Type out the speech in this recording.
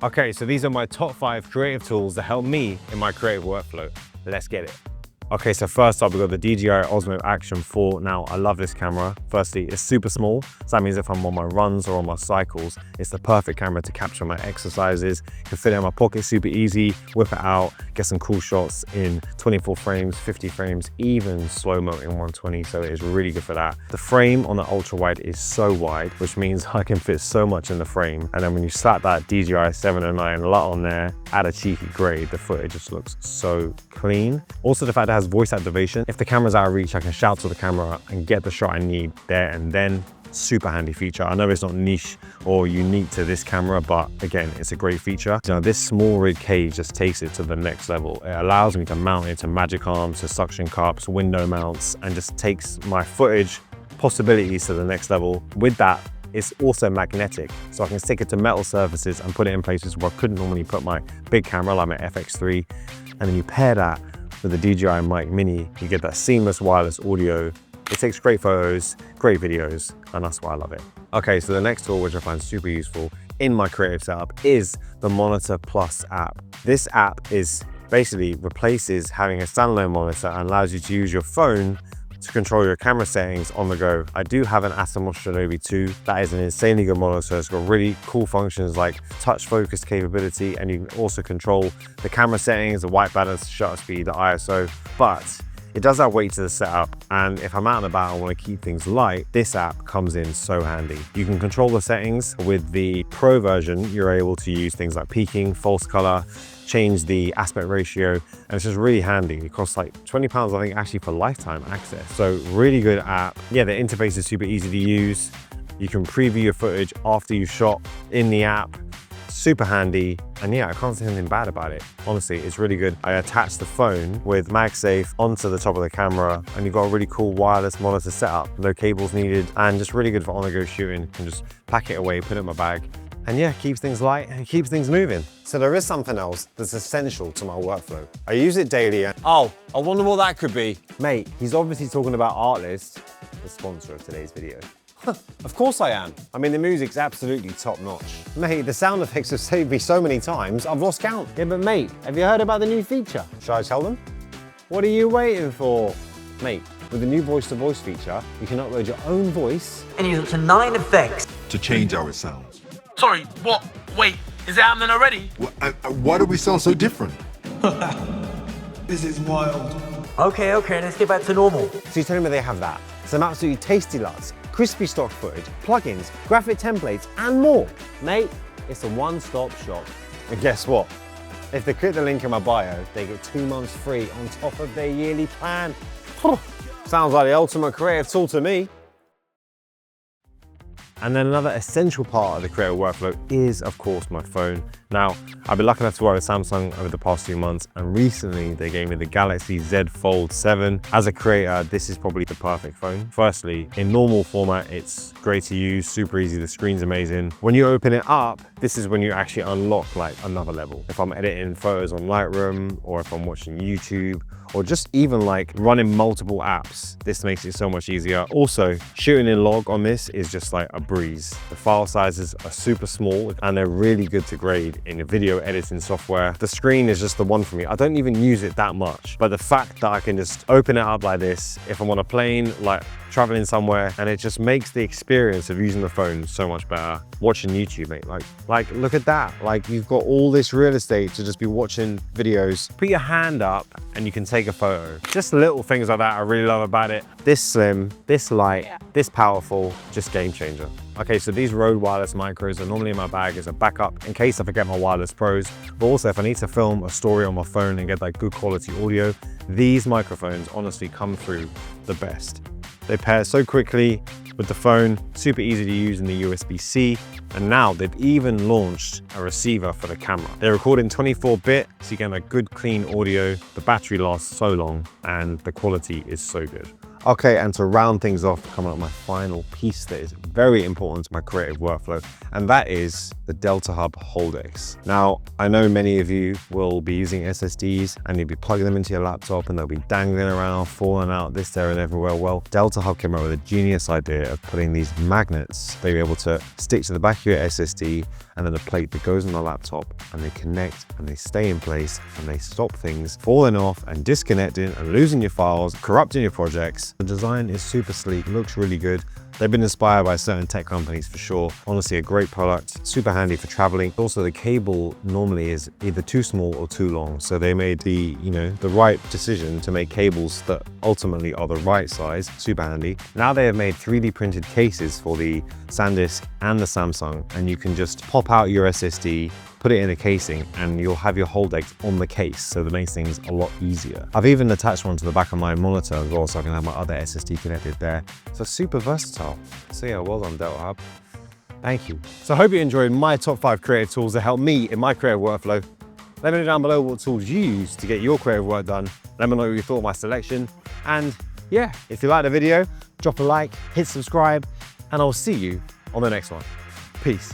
Okay, so these are my top 5 creative tools that help me in my creative workflow. Let's get it. Okay, so first up, we've got the DJI Osmo Action 4. Now, I love this camera. Firstly, it's super small. So that means if I'm on my runs or on my cycles, it's the perfect camera to capture my exercises. Can fit it in my pocket super easy, whip it out, get some cool shots in 24 frames, 50 frames, even slow-mo in 120. So it is really good for that. The frame on the ultra wide is so wide, which means I can fit so much in the frame. And then when you slap that DJI 709 LUT on there, add a cheeky grade, the footage just looks so clean. Also, the fact that it has voice activation. If the camera's out of reach, I can shout to the camera and get the shot I need there and then. Super handy feature. I know it's not niche or unique to this camera, but again, it's a great feature. You know, this small rig cage just takes it to the next level. It allows me to mount it to magic arms, to suction cups, window mounts, and just takes my footage possibilities to the next level. With that, it's also magnetic, so I can stick it to metal surfaces and put it in places where I couldn't normally put my big camera, like my FX3. And then you pair that with the DJI Mic Mini, you get that seamless wireless audio. It takes great photos, great videos, and that's why I love it. Okay, so the next tool, which I find super useful in my creative setup, is the Monitor Plus app. This app is basically replaces having a standalone monitor and allows you to use your phone to control your camera settings on the go. I do have an Atomos Shinobi 2. That is an insanely good monitor. It's got really cool functions like touch focus capability, and you can also control the camera settings, the white balance, shutter speed, the ISO, but it does add weight to the setup, and if I'm out and about and want to keep things light, this app comes in so handy. You can control the settings. With the Pro version, you're able to use things like peaking, false color, change the aspect ratio, and it's just really handy. It costs like £20, I think, actually for lifetime access. So really good app. Yeah, the interface is super easy to use. You can preview your footage after you shot in the app. Super handy, and yeah, I can't say anything bad about it. Honestly, it's really good. I attached the phone with MagSafe onto the top of the camera, and you've got a really cool wireless monitor setup. No cables needed, and just really good for on-the-go shooting. You can just pack it away, put it in my bag, and yeah, keeps things light and keeps things moving. So there is something else that's essential to my workflow. I use it daily. Oh, I wonder what that could be. Mate, he's obviously talking about Artlist, the sponsor of today's video. Of course I am. I mean, the music's absolutely top notch. Mate, the sound effects have saved me so many times, I've lost count. Yeah, but mate, have you heard about the new feature? Should I tell them? What are you waiting for? Mate, with the new voice-to-voice feature, you can upload your own voice and use up to 9 effects to change how it sounds. Sorry, what? Wait, is it happening already? Why do we sound so different? This is wild. Okay, let's get back to normal. So you're telling me they have that? Some absolutely tasty LUTs, crispy stock footage, plugins, graphic templates, and more. Mate, it's a one-stop shop. And guess what? If they click the link in my bio, they get 2 months free on top of their yearly plan. Sounds like the ultimate creative tool to me. And then another essential part of the creative workflow is, of course, my phone. Now, I've been lucky enough to work with Samsung over the past few months, and recently they gave me the Galaxy Z Fold 7. As a creator, this is probably the perfect phone. Firstly, in normal format, it's great to use, super easy, the screen's amazing. When you open it up, this is when you actually unlock like another level. If I'm editing photos on Lightroom, or if I'm watching YouTube, or just even like running multiple apps, this makes it so much easier. Also, shooting in log on this is just like a breeze. The file sizes are super small and they're really good to grade in a video editing software. The screen is just the one for me. I don't even use it that much, but the fact that I can just open it up like this, if I'm on a plane, like traveling somewhere, and it just makes the experience of using the phone so much better. Watching YouTube, mate, like look at that. Like, you've got all this real estate to just be watching videos. Put your hand up and you can take a photo. Just little things like that I really love about it. This slim, this light, this powerful, just game changer. Okay, so these Rode wireless micros are normally in my bag as a backup in case I forget my wireless pros, but also if I need to film a story on my phone and get like good quality audio, these microphones honestly come through the best. They pair so quickly with the phone, super easy to use in the USB-C, and now they've even launched a receiver for the camera. They record in 24-bit, so you get a good clean audio, the battery lasts so long, and the quality is so good. Okay, and to round things off, coming up my final piece that is very important to my creative workflow, and that is the Delta Hub Holders. Now, I know many of you will be using SSDs and you'll be plugging them into your laptop and they'll be dangling around, falling out this, there, and everywhere. Well, Delta Hub came up with a genius idea of putting these magnets that you're able to stick to the back of your SSD, and then a plate that goes on the laptop, and they connect and they stay in place and they stop things falling off and disconnecting and losing your files, corrupting your projects. The design is super sleek, looks really good. They've been inspired by certain tech companies for sure. Honestly, a great product, super handy for traveling. Also, the cable normally is either too small or too long. So they made the right decision to make cables that ultimately are the right size, super handy. Now they have made 3D printed cases for the SanDisk and the Samsung, and you can just pop out your SSD, put it in a casing, and you'll have your Holders on the case, so that makes things a lot easier. I've even attached one to the back of my monitor as well, so I can have my other SSD connected there. So super versatile. So yeah, well done, Delta Hub. Thank you. So I hope you enjoyed my top 5 creative tools that help me in my creative workflow. Let me know down below what tools you use to get your creative work done. Let me know what you thought of my selection. And yeah, if you liked the video, drop a like, hit subscribe, and I'll see you on the next one. Peace.